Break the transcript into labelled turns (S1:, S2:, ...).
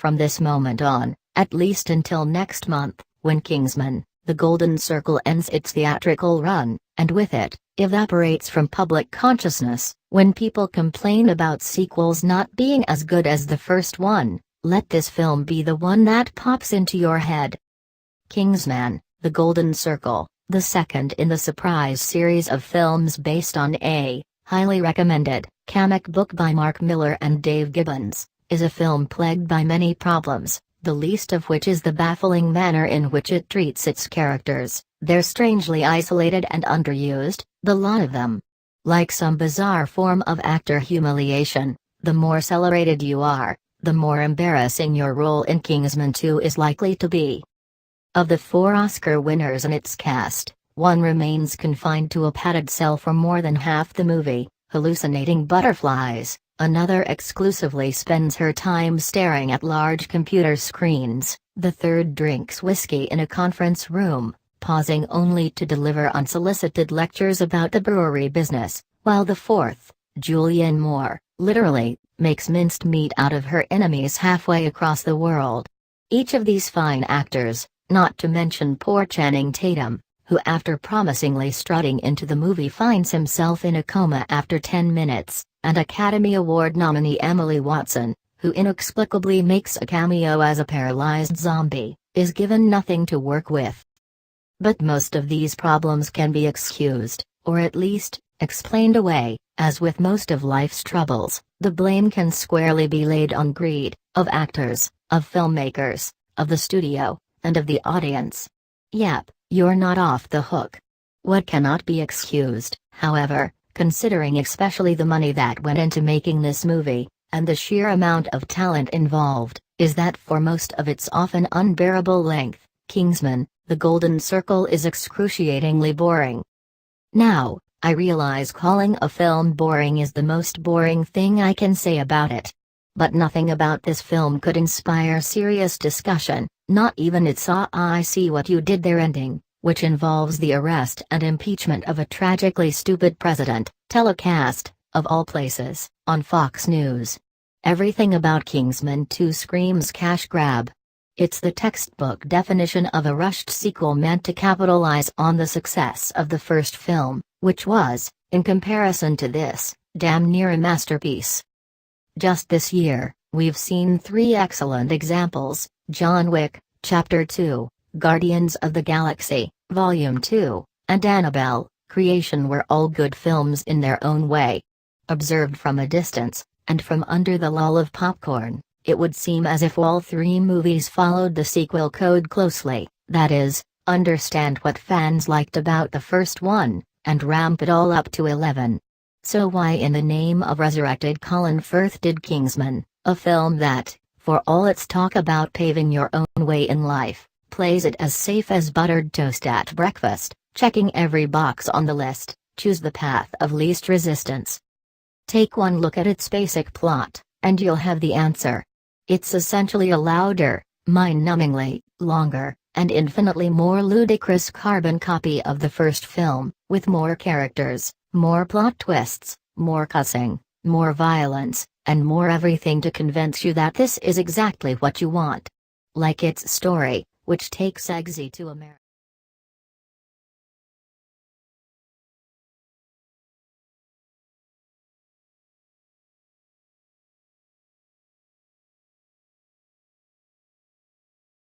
S1: from this moment on, at least until next month, when Kingsman, The Golden Circle ends its theatrical run, and with it, evaporates from public consciousness. When people complain about sequels not being as good as the first one, let this film be the one that pops into your head. Kingsman, The Golden Circle, the second in the surprise series of films based on a highly recommended comic book by Mark Millar and Dave Gibbons, is a film plagued by many problems, the least of which is the baffling manner in which it treats its characters. They're strangely isolated and underused, the lot of them. Like some bizarre form of actor humiliation, the more celebrated you are, the more embarrassing your role in Kingsman 2 is likely to be. Of the 4 Oscar winners in its cast, one remains confined to a padded cell for more than half the movie, hallucinating butterflies. Another exclusively spends her time staring at large computer screens. The third drinks whiskey in a conference room, pausing only to deliver unsolicited lectures about the brewery business, while the fourth, Julianne Moore, literally, makes minced meat out of her enemies halfway across the world. Each of these fine actors, not to mention poor Channing Tatum, who after promisingly strutting into the movie finds himself in a coma after 10 minutes, and Academy Award nominee Emily Watson, who inexplicably makes a cameo as a paralyzed zombie, is given nothing to work with. But most of these problems can be excused, or at least, explained away. As with most of life's troubles, the blame can squarely be laid on greed, of actors, of filmmakers, of the studio, and of the audience. Yep, you're not off the hook. What cannot be excused, however, considering especially the money that went into making this movie, and the sheer amount of talent involved, is that for most of its often unbearable length, Kingsman, The Golden Circle is excruciatingly boring. Now, I realize calling a film boring is the most boring thing I can say about it. But nothing about this film could inspire serious discussion, not even its "I see what you did there" ending, which involves the arrest and impeachment of a tragically stupid president, telecast, of all places, on Fox News. Everything about Kingsman 2 screams cash grab. It's the textbook definition of a rushed sequel meant to capitalize on the success of the first film, which was, in comparison to this, damn near a masterpiece. Just this year, we've seen 3 excellent examples: John Wick, Chapter 2, Guardians of the Galaxy, Volume 2, and Annabelle, Creation were all good films in their own way. Observed from a distance, and from under the lull of popcorn, it would seem as if all 3 movies followed the sequel code closely, that is, understand what fans liked about the first one, and ramp it all up to 11. So why in the name of resurrected Colin Firth did Kingsman, a film that, for all its talk about paving your own way in life, plays it as safe as buttered toast at breakfast, checking every box on the list, choose the path of least resistance? Take one look at its basic plot, and you'll have the answer. It's essentially a louder, mind-numbingly, longer, and infinitely more ludicrous carbon copy of the first film, with more characters, more plot twists, more cussing, more violence, and more everything to convince you that this is exactly what you want. Like its story, which takes Eggsy to America.